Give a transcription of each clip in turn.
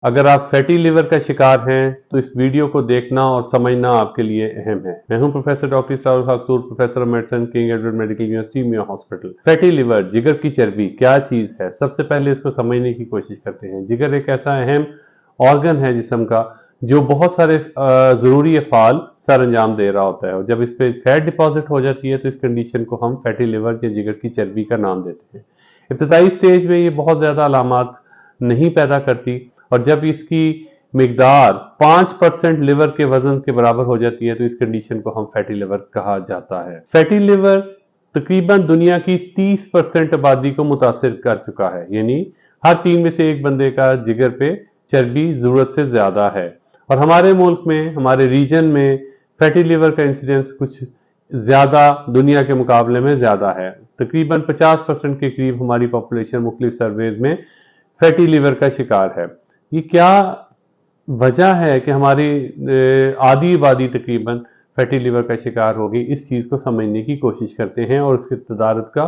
अगर आप fatty liver का शिकार हैं तो इस वीडियो को देखना और समझना आपके लिए अहम है। मैं हूं professor doctor Israr Khatoor, professor of medicine, King Edward Medical University, Mayo Hospital. Fatty liver, जिगर की चर्बी क्या चीज है, सबसे पहले इसको समझने की कोशिश करते हैं। जिगर एक ऐसा अहम ऑर्गन है जिस्म का जो बहुत सारे ज़रूरी अफ़ाल सर अंजाम दे रहा होता है, और जब इस पर फैट डिपॉजिट हो जाती है तो इस कंडीशन को हम फैटी लिवर या जिगर की चर्बी का नाम देते हैं। इब्तदाई स्टेज में ये बहुत ज़्यादा अलामात नहीं पैदा करती, और जब इसकी मिकदार 5% लिवर के वजन के बराबर हो जाती है तो इस कंडीशन को हम फैटी लिवर कहा जाता है। फैटी लिवर तकरीबन दुनिया की 30% आबादी को मुतासिर कर चुका है, यानी हर 3 में से 1 बंदे का जिगर पे चर्बी जरूरत से ज्यादा है। और हमारे मुल्क में, हमारे रीजन में फैटी लिवर का इंसिडेंस कुछ ज्यादा दुनिया के मुकाबले में ज्यादा है। तकरीबन 50% के करीब हमारी पॉपुलेशन मुख्तलिफ सर्वेज में फैटी लिवर का शिकार है। ये क्या वजह है कि हमारी आधी आबादी तकरीबन फैटी लिवर का शिकार होगी, इस चीज़ को समझने की कोशिश करते हैं और उसके तदारुत का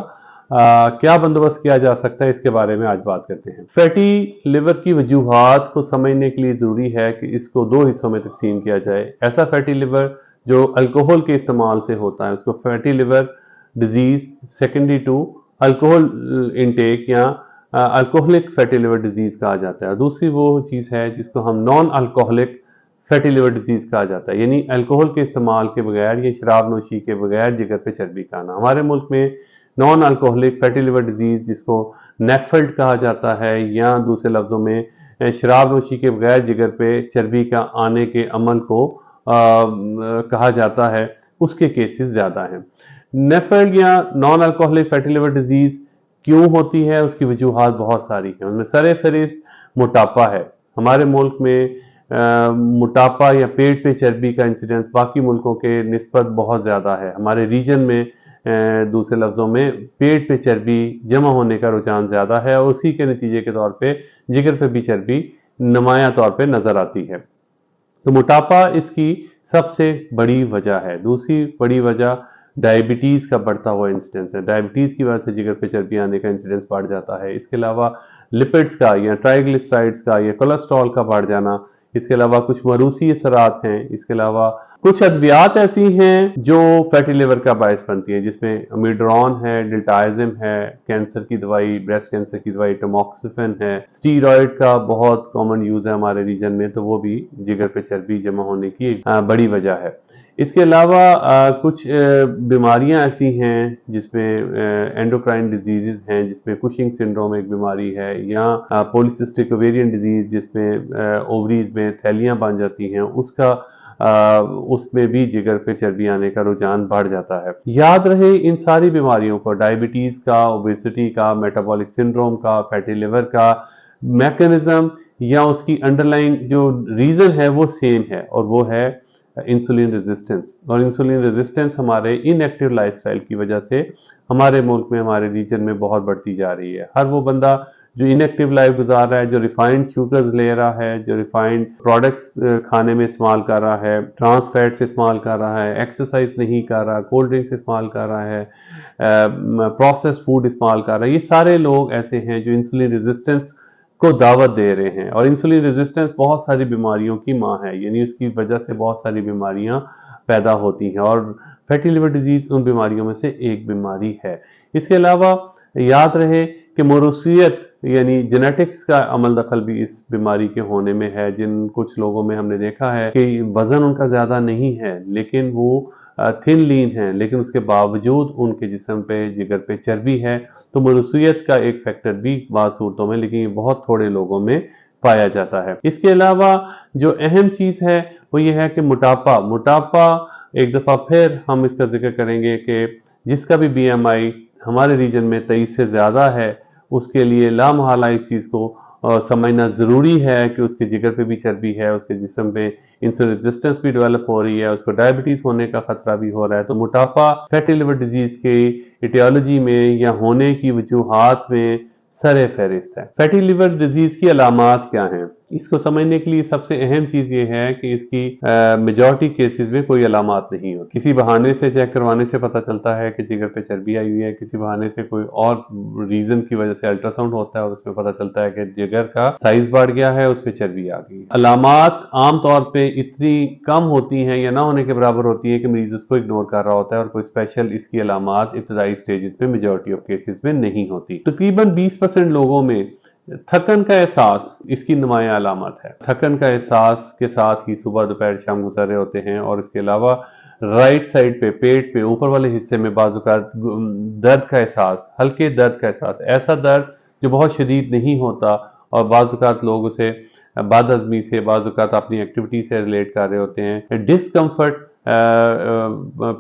क्या बंदोबस्त किया जा सकता है, इसके बारे में आज बात करते हैं। फैटी लिवर की वजूहात को समझने के लिए ज़रूरी है कि इसको 2 हिस्सों में तकसीम किया जाए। ऐसा फैटी लिवर जो अल्कोहल के इस्तेमाल से होता है उसको fatty liver disease secondary to alcohol intake या अल्कोहलिक फैटी लिवर डिजीज़ कहा जाता है। दूसरी वो चीज़ है जिसको हम non alcoholic fatty liver disease कहा जाता है, यानी अल्कोहल के इस्तेमाल के बगैर या शराब नोशी के बगैर जिगर पे चर्बी का आना। हमारे मुल्क में non alcoholic fatty liver disease जिसको नेफल्ट कहा जाता है, या दूसरे लफ्ज़ों में शराब नोशी के बगैर जिगर पे चर्बी का आने के अमल को कहा जाता है, उसके केसेस ज़्यादा हैं। नेफल्ट या non alcoholic fatty liver disease क्यों होती है, उसकी वजूहात बहुत सारी हैं। उनमें सर फहरिस्त मोटापा है। हमारे मुल्क में मोटापा या पेट पे चर्बी का इंसिडेंस बाकी मुल्कों के निस्बत बहुत ज़्यादा है। हमारे रीजन में दूसरे लफ्ज़ों में पेट पे चर्बी जमा होने का रुझान ज़्यादा है, और उसी के नतीजे के तौर पे जिगर पे भी चर्बी नुमाया तौर पे नज़र आती है। तो मोटापा इसकी सबसे बड़ी वजह है। दूसरी बड़ी वजह डायबिटीज़ का बढ़ता हुआ इंसिडेंस है। डायबिटीज़ की वजह से जिगर पे चर्बी आने का इंसिडेंस बढ़ जाता है। इसके अलावा लिपिड्स का या ट्राइग्लिसराइड्स का या कोलेस्ट्रॉल का बढ़ जाना, इसके अलावा कुछ मरूसी असरात हैं, इसके अलावा कुछ अद्वियात ऐसी हैं जो फैटी लिवर का बायस बनती हैं, जिसमें अमीड्रॉन है, डिल्टाइजिम है, कैंसर की दवाई, ब्रेस्ट कैंसर की दवाई टमोक्सिफेन है, स्टीरॉयड का बहुत कॉमन यूज है हमारे रीजन में, तो वो भी जिगर पे चर्बी जमा होने की एक बड़ी वजह है। इसके अलावा कुछ बीमारियां ऐसी हैं जिसमें एंडोक्राइन डिजीज़ हैं, जिसमें कुशिंग सिंड्रोम एक बीमारी है, या पॉलीसिस्टिक ओवेरियन डिजीज़ जिसमें ओवरीज में थैलियां बन जाती हैं, उसमें भी जिगर पे चर्बी आने का रुझान बढ़ जाता है। याद रहे, इन सारी बीमारियों को, डायबिटीज़ का, ओबेसिटी का, मेटाबॉलिक सिंड्रोम का, फैटी लिवर का, मैकेनिज्म या उसकी अंडरलाइन जो रीज़न है वो सेम है, और वो है इंसुलिन रेजिस्टेंस। और इंसुलिन रेजिस्टेंस हमारे इनएक्टिव लाइफस्टाइल की वजह से हमारे मुल्क में, हमारे रीजन में बहुत बढ़ती जा रही है। हर वो बंदा जो इनएक्टिव लाइफ गुजार रहा है, जो रिफाइंड शुगर्स ले रहा है, जो रिफाइंड प्रोडक्ट्स खाने में इस्तेमाल कर रहा है, ट्रांस फैट्स इस्तेमाल कर रहा है, एक्सरसाइज नहीं कर रहा, कोल्ड ड्रिंक्स इस्तेमाल कर रहा है, प्रोसेस्ड फूड इस्तेमाल कर रहा है, ये सारे लोग ऐसे हैं जो इंसुलिन रेजिस्टेंस को दावत दे रहे हैं। और इंसुलिन रेजिस्टेंस बहुत सारी बीमारियों की माँ है, यानी उसकी वजह से बहुत सारी बीमारियां पैदा होती हैं, और फैटी लिवर डिजीज़ उन बीमारियों में से एक बीमारी है। इसके अलावा याद रहे कि मौरूसियत यानी जेनेटिक्स का अमल दखल भी इस बीमारी के होने में है। जिन कुछ लोगों में हमने देखा है कि वज़न उनका ज़्यादा नहीं है, लेकिन वो थिन लीन है, लेकिन उसके बावजूद उनके जिस्म पे, जिगर पे चर्बी है। तो मौरूसियत का एक फैक्टर भी बाज़ सूरतों में, लेकिन ये बहुत थोड़े लोगों में पाया जाता है। इसके अलावा जो अहम चीज़ है वो ये है कि मोटापा एक दफ़ा फिर हम इसका जिक्र करेंगे कि जिसका भी BMI हमारे रीजन में 23 से ज़्यादा है, उसके लिए लामहला इस चीज़ को समझना ज़रूरी है कि उसके जिगर पे भी चर्बी है, उसके जिस्म पे इंसुलिन रेजिस्टेंस भी डेवलप हो रही है, उसको डायबिटीज़ होने का खतरा भी हो रहा है। तो मोटापा फैटी लिवर डिजीज़ के इटियोलॉजी में या होने की वजूहात में सर फहरिस्त है। फैटी लिवर डिजीज़ की अलामात क्या हैं? اس کو سمجھنے کے لیے سب سے اہم چیز یہ ہے کہ اس کی میجورٹی کیسز میں کوئی علامات نہیں ہوتی. کسی بہانے سے چیک کروانے سے پتہ چلتا ہے کہ جگر پہ چربی آئی ہوئی ہے، کسی بہانے سے کوئی اور ریزن کی وجہ سے الٹرا ساؤنڈ ہوتا ہے اور اس میں پتہ چلتا ہے کہ جگر کا سائز بڑھ گیا ہے، اس پہ چربی آ گئی. علامات عام طور پہ اتنی کم ہوتی ہیں یا نہ ہونے کے برابر ہوتی ہیں کہ مریض اس کو اگنور کر رہا ہوتا ہے اور کوئی اسپیشل اس کی علامات ابتدائی سٹیجز میں میجورٹی آف کیسز میں نہیں ہوتی. تقریباً 20% لوگوں میں تھکن کا احساس اس کی نمایاں علامت ہے. تھکن کا احساس کے ساتھ ہی صبح دوپہر شام گزر رہے ہوتے ہیں، اور اس کے علاوہ رائٹ سائڈ پہ پیٹ پہ اوپر والے حصے میں بعض اوقات درد کا احساس، ہلکے درد کا احساس، ایسا درد جو بہت شدید نہیں ہوتا، اور بعض اوقات لوگ اسے بد ہضمی سے، بعض اوقات اپنی ایکٹیویٹی سے ریلیٹ کر رہے ہوتے ہیں. ڈسکمفرٹ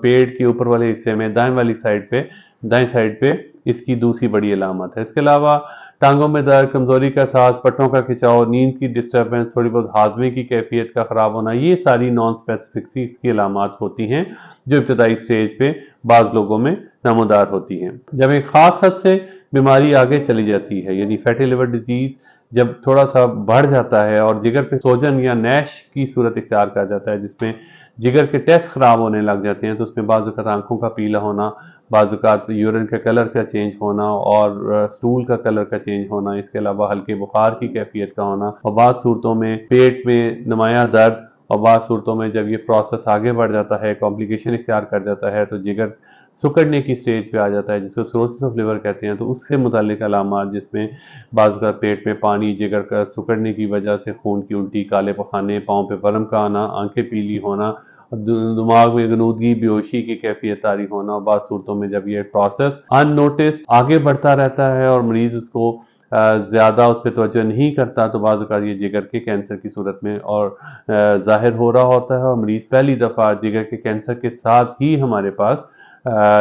پیٹ کے اوپر والے حصے میں دائیں سائڈ پہ اس کی دوسری بڑی علامت ہے. اس کے علاوہ ٹانگوں میں درد، کمزوری کا احساس، پٹھوں کا کھچاؤ، نیند کی ڈسٹربنس، تھوڑی بہت ہاضمے کی کیفیت کا خراب ہونا، یہ ساری نان اسپیسیفک سی اس کی علامات ہوتی ہیں جو ابتدائی سٹیج پہ بعض لوگوں میں نمودار ہوتی ہیں. جب ایک خاص حد سے بیماری آگے چلی جاتی ہے، یعنی فیٹی لیور ڈیزیز جب تھوڑا سا بڑھ جاتا ہے اور جگر پہ سوجن یا نیش کی صورت اختیار کر جاتا ہے، جس میں جگر کے ٹیسٹ خراب ہونے لگ جاتے ہیں، تو اس میں بعض اوقات آنکھوں کا پیلا ہونا، بعض اوقات یورین کا کلر کا چینج ہونا اور سٹول کا کلر کا چینج ہونا، اس کے علاوہ ہلکے بخار کی کیفیت کا ہونا، اور بعض صورتوں میں پیٹ میں نمایاں درد، اور بعض صورتوں میں جب یہ پروسیس آگے بڑھ جاتا ہے، کمپلیکیشن اختیار کر جاتا ہے، تو جگر سکڑنے کی سٹیج پہ آ جاتا ہے، جس کو سروسس آف لیور کہتے ہیں. تو اس سے متعلق علامات جس میں بعض اوقات پیٹ میں پانی، جگر کا سکڑنے کی وجہ سے خون کی الٹی، کالے پخانے، پاؤں پہ ورم کا آنا، آنکھیں پیلی ہونا، دماغ میں غنودگی، بیہوشی کی کیفیت طاری ہونا، اور بعض صورتوں میں جب یہ پروسیس ان نوٹس آگے بڑھتا رہتا ہے اور مریض اس کو زیادہ اس پہ توجہ نہیں کرتا، تو بعض اوقات یہ جگر کے کینسر کی صورت میں اور ظاہر ہو رہا ہوتا ہے، اور مریض پہلی دفعہ جگر کے کینسر کے ساتھ ہی ہمارے پاس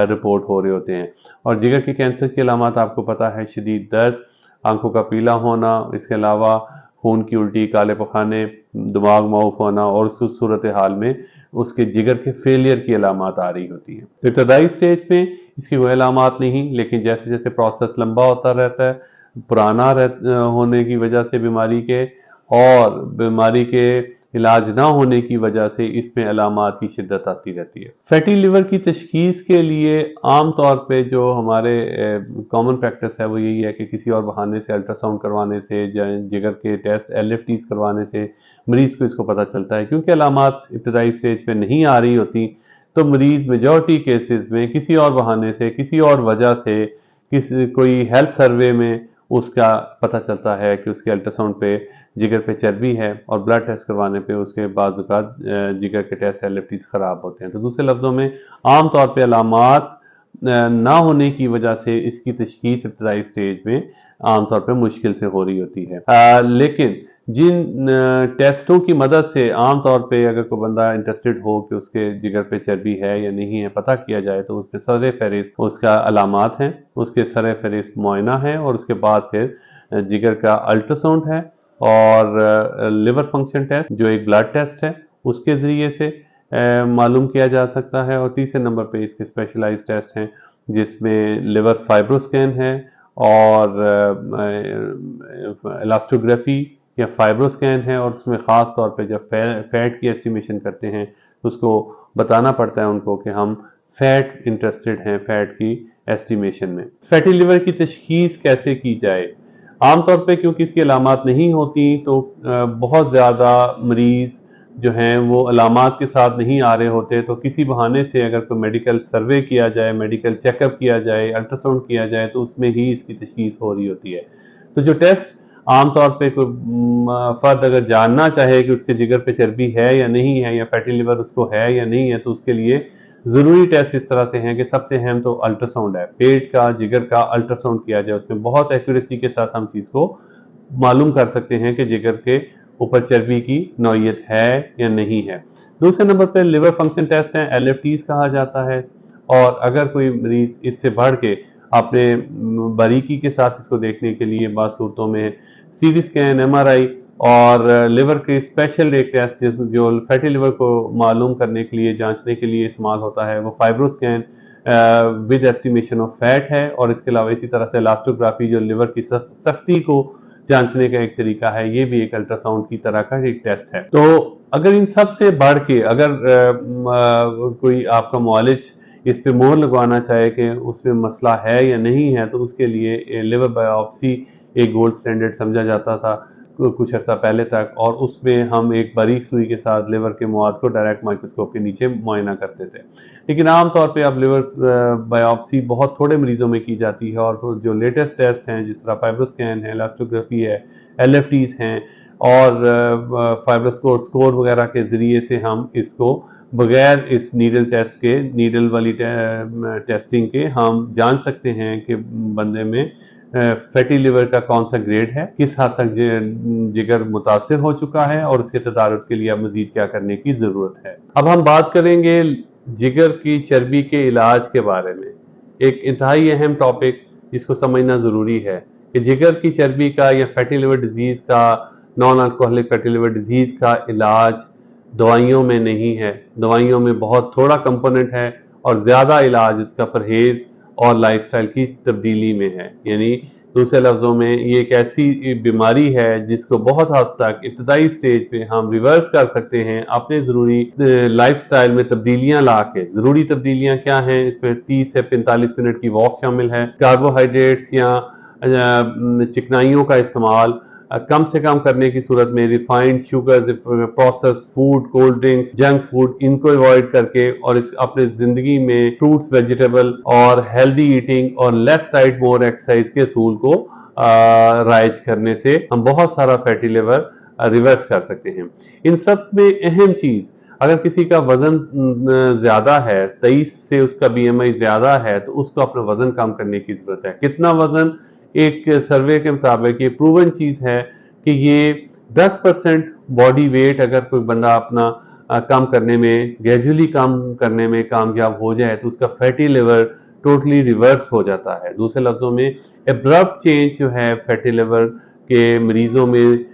رپورٹ ہو رہے ہوتے ہیں. اور جگر کے کینسر کی علامات آپ کو پتا ہے: شدید درد، آنکھوں کا پیلا ہونا، اس کے علاوہ خون کی الٹی، کالے پخانے، دماغ معوف ہونا، اور اس صورتحال میں اس کے جگر کے فیلئر کی علامات آ رہی ہوتی ہیں. ابتدائی سٹیج میں اس کی کوئی علامات نہیں، لیکن جیسے جیسے پروسیس لمبا ہوتا رہتا ہے، پرانا ہونے کی وجہ سے بیماری کے اور بیماری کے علاج نہ ہونے کی وجہ سے اس میں علامات کی شدت آتی رہتی ہے. فیٹی لیور کی تشخیص کے لیے عام طور پہ جو ہمارے کامن پریکٹس ہے وہ یہی ہے کہ کسی اور بہانے سے الٹرا ساؤنڈ کروانے سے، جگر کے ٹیسٹ LFTs کروانے سے مریض کو اس کو پتہ چلتا ہے. کیونکہ علامات ابتدائی سٹیج پہ نہیں آ رہی ہوتی، تو مریض میجورٹی کیسز میں کسی اور بہانے سے، کسی اور وجہ سے، کوئی ہیلتھ سروے میں اس کا پتہ چلتا ہے کہ اس کے الٹرا ساؤنڈ پہ جگر پہ چربی ہے، اور بلڈ ٹیسٹ کروانے پہ اس کے بعض اوقات جگر کے ٹیسٹ LFTs خراب ہوتے ہیں. تو دوسرے لفظوں میں عام طور پہ علامات نہ ہونے کی وجہ سے اس کی تشخیص ابتدائی سٹیج میں عام طور پہ مشکل سے ہو رہی ہوتی ہے. لیکن جن ٹیسٹوں کی مدد سے عام طور پہ اگر کوئی بندہ انٹرسٹڈ ہو کہ اس کے جگر پہ چربی ہے یا نہیں ہے پتہ کیا جائے، تو اس میں سر فہرست اس کا علامات ہیں، اس کے سر فہرست معائنہ ہے، اور اس کے بعد پھر جگر کا الٹرا ساؤنڈ ہے، اور لیور فنکشن ٹیسٹ جو ایک بلڈ ٹیسٹ ہے اس کے ذریعے سے معلوم کیا جا سکتا ہے. اور تیسرے نمبر پہ اس کے اسپیشلائز ٹیسٹ ہیں جس میں لیور فائبروسکین ہے، اور الاسٹوگرافی یا فائبروسکین ہے، اور اس میں خاص طور پہ جب فیٹ کی ایسٹیمیشن کرتے ہیں تو اس کو بتانا پڑتا ہے ان کو کہ ہم فیٹ انٹرسٹڈ ہیں، فیٹ کی ایسٹیمیشن میں. فیٹی لیور کی تشخیص کیسے کی جائے؟ عام طور پہ کیونکہ اس کی علامات نہیں ہوتی، تو بہت زیادہ مریض جو ہیں وہ علامات کے ساتھ نہیں آ رہے ہوتے، تو کسی بہانے سے اگر کوئی میڈیکل سروے کیا جائے، میڈیکل چیک اپ کیا جائے، الٹرا ساؤنڈ کیا جائے، تو اس میں ہی اس کی تشخیص ہو رہی ہوتی ہے. تو جو ٹیسٹ عام طور پہ کوئی فرد اگر جاننا چاہے کہ اس کے جگر پہ چربی ہے یا نہیں ہے، یا فیٹی لیور اس کو ہے یا نہیں ہے، تو اس کے لیے ضروری ٹیسٹ اس طرح سے ہیں کہ سب سے اہم تو الٹرا ساؤنڈ ہے. پیٹ کا، جگر کا الٹرا ساؤنڈ کیا جائے، اس میں بہت ایکوریسی کے ساتھ ہم چیز کو معلوم کر سکتے ہیں کہ جگر کے اوپر چربی کی نوعیت ہے یا نہیں ہے. دوسرے نمبر پہ لیور فنکشن ٹیسٹ ہیں، LFTs کہا جاتا ہے. اور اگر کوئی مریض اس سے بڑھ کے اپنے باریکی کے ساتھ اس کو دیکھنے کے لیے بعض صورتوں میں CT اسکین، MRI اور لیور کے اسپیشل ایک ٹیسٹ جو فیٹی لیور کو معلوم کرنے کے لیے، جانچنے کے لیے استعمال ہوتا ہے، وہ فائبروسکین ود ایسٹیمیشن آف فیٹ ہے. اور اس کے علاوہ اسی طرح سے الاسٹوگرافی جو لیور کی سختی کو जांचने का एक तरीका है, ये भी एक अल्ट्रासाउंड की तरह का एक टेस्ट है। तो अगर इन सब से बढ़ के अगर कोई आपका मुआलिज इस पे मोहर लगवाना चाहे कि उसमें मसला है या नहीं है, तो उसके लिए लिवर बायोप्सी एक गोल्ड स्टैंडर्ड समझा जाता था कुछ अर्सा पहले तक, और उसमें हम एक बारीक सुई के साथ लिवर के मवाद को डायरेक्ट माइक्रोस्कोप के नीचे मुआयना करते थे। लेकिन आमतौर पे अब लिवर बायोप्सी बहुत थोड़े मरीजों में की जाती है, और जो लेटेस्ट टेस्ट हैं जिस तरह फाइब्रोस्कैन है, एलास्टोग्राफी है, LFTs हैं और फाइब्रोस्कोर स्कोर वगैरह के ज़रिए से हम इसको बगैर इस नीडल टेस्ट के, नीडल वाली टेस्टिंग के हम जान सकते हैं कि बंदे में फैटी लिवर का कौन सा ग्रेड है, किस हद तक जिगर मुतासिर हो चुका है और उसके तदारुक के लिए अब मजीद क्या करने की ज़रूरत है। अब हम बात करेंगे जिगर की चर्बी के इलाज के बारे में। एक इंतहाई अहम टॉपिक जिसको समझना ज़रूरी है कि जिगर की चर्बी का या फैटी लिवर डिजीज़ का, non alcoholic fatty liver disease का इलाज दवाइयों में नहीं है। दवाइयों में बहुत थोड़ा कंपोनेंट है और ज़्यादा इलाज इसका परहेज़ और लाइफस्टाइल की तब्दीली में है। यानी दूसरे लफ्ज़ों में ये एक ऐसी बीमारी है जिसको बहुत हद तक इब्तदाई स्टेज पे हम रिवर्स कर सकते हैं अपने ज़रूरी लाइफस्टाइल में तब्दीलियां ला के। ज़रूरी तब्दीलियां क्या हैं? इसमें 30 से 45 मिनट की वॉक शामिल है, कार्बोहाइड्रेट्स या चिकनाइयों का इस्तेमाल कम से कम करने की सूरत में, refined sugars, processed food, cold drinks, junk food, इनको अवॉइड करके और इस अपने जिंदगी में फ्रूट्स, वेजिटेबल और हेल्दी ईटिंग और लेस डाइट मोर एक्सरसाइज के असूल को राइज करने से हम बहुत सारा फैटी लिवर रिवर्स कर सकते हैं। इन सब में अहम चीज, अगर किसी का वजन ज्यादा है, 23 से उसका BMI ज्यादा है, तो उसको अपना वजन कम करने की जरूरत है। कितना वजन? एक सर्वे के मुताबिक ये प्रूवन चीज है कि ये 10% बॉडी वेट अगर कोई बंदा अपना कम करने में, ग्रेजुअली कम करने में कामयाब हो जाए, तो उसका फैटी लिवर टोटली रिवर्स हो जाता है। दूसरे लफ्जों में एब्रप्ट चेंज जो है फैटी लिवर के मरीजों में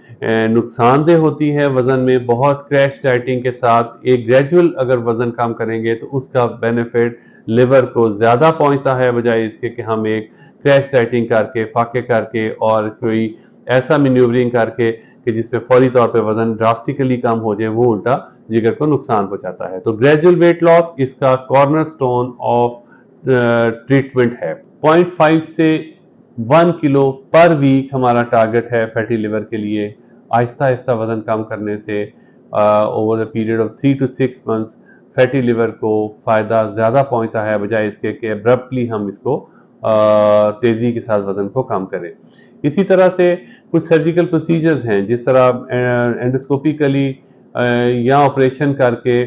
नुकसानदेह होती है वजन में। बहुत क्रैश डाइटिंग के साथ एक ग्रेजुअल अगर वजन कम करेंगे तो उसका बेनिफिट लिवर को ज्यादा पहुंचता है, बजाय इसके कि हम एक क्रैश डाइटिंग करके, फाके करके और कोई ऐसा मैन्यूवरिंग करके कि जिसमें फौरी तौर पे वजन ड्रास्टिकली कम हो जाए, वो उल्टा जिगर को नुकसान पहुंचाता है। तो ग्रेजुअल वेट लॉस इसका कॉर्नरस्टोन ऑफ ट्रीटमेंट है। 0.5 से 1 किलो पर वीक हमारा टारगेट है फैटी लिवर के लिए। आहिस्ता आहिस्ता वजन कम करने से over the period of 3 to 6 months fatty liver को फायदा ज्यादा पहुंचता है, बजाय इसके कि एब्रप्टली हम इसको तेजी के साथ वजन को कम करें। इसी तरह से कुछ सर्जिकल प्रोसीजर्स हैं, जिस तरह एंडोस्कोपिकली या ऑपरेशन करके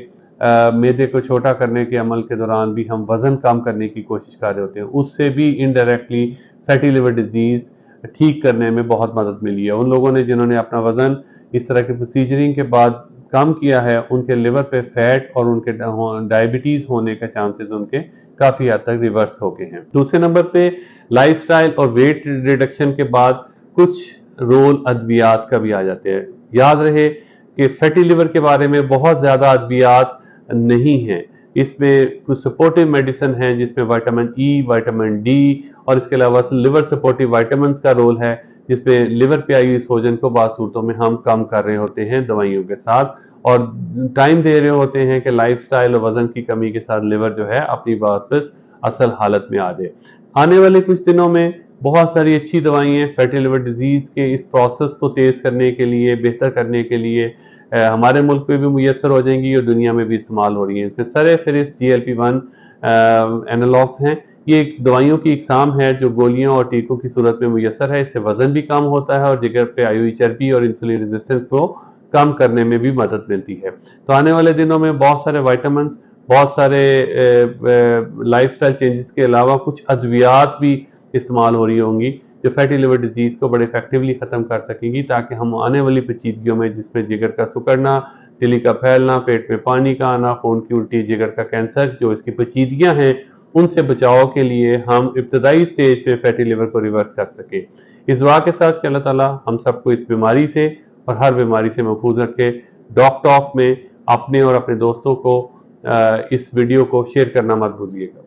मैदे को छोटा करने के अमल के दौरान भी हम वजन कम करने की कोशिश कर रहे होते हैं। उससे भी इनडायरेक्टली फैटी लिवर डिजीज ठीक करने में बहुत मदद मिली है। उन लोगों ने जिन्होंने अपना वजन इस तरह के प्रोसीजरिंग के बाद कम किया है, उनके लिवर पे फैट और उनके डायबिटीज होने का चांसेस उनके काफी हद तक रिवर्स हो गए हैं। दूसरे नंबर पे लाइफस्टाइल और वेट रिडक्शन के बाद कुछ रोल अद्वियात का भी आ जाते हैं। याद रहे कि फैटी लिवर के बारे में बहुत ज्यादा अद्वियात नहीं है। इसमें कुछ सपोर्टिव मेडिसिन है जिसमें विटामिन E, विटामिन D और इसके अलावा लिवर सपोर्टिव विटामिन का रोल है, जिसमें लिवर पे आई हुई सोजन को बाद सूरतों में हम कम कर रहे होते हैं दवाइयों के साथ, और टाइम दे रहे होते हैं कि लाइफस्टाइल और वजन की कमी के साथ लिवर जो है अपनी वापस असल हालत में आ जाए। आने वाले कुछ दिनों में बहुत सारी अच्छी दवाइयाँ फैटी लिवर डिजीज के इस प्रोसेस को तेज करने के लिए, बेहतर करने के लिए हमारे मुल्क में भी मुयसर हो जाएंगी और दुनिया में भी इस्तेमाल हो रही हैं। इसमें सर फहरिस्त GLP-1 एनालॉग्स हैं। ये एक दवाइयों की इकसाम है जो गोलियों और टीकों की सूरत में मुयसर है। इससे वजन भी कम होता है और जिगर पे आई हुई चर्बी और इंसुलिन रेजिस्टेंस को कम करने में भी मदद मिलती है। तो आने वाले दिनों में बहुत सारे विटामिन, बहुत सारे लाइफस्टाइल चेंजेस के अलावा कुछ अद्वियात भी इस्तेमाल हो रही होंगी जो फैटी लिवर डिजीज को बड़े इफेक्टिवली खत्म कर सकेंगी, ताकि हम आने वाली पेचीदगियों में, जिसमें जिगर का सिकुड़ना, तिली का फैलना, पेट में पानी का आना, खून की उल्टी, जिगर का कैंसर, जो इसकी पेचीदगियां हैं, उनसे बचाव के लिए हम इब्तदाई स्टेज पे फैटी लिवर को रिवर्स कर सके। इस दुआ के साथ कि अल्लाह ताला हम सबको इस बीमारी से और हर बीमारी से महफूज रखे। डॉक टॉक में अपने और अपने दोस्तों को इस वीडियो को शेयर करना मत भूलिएगा।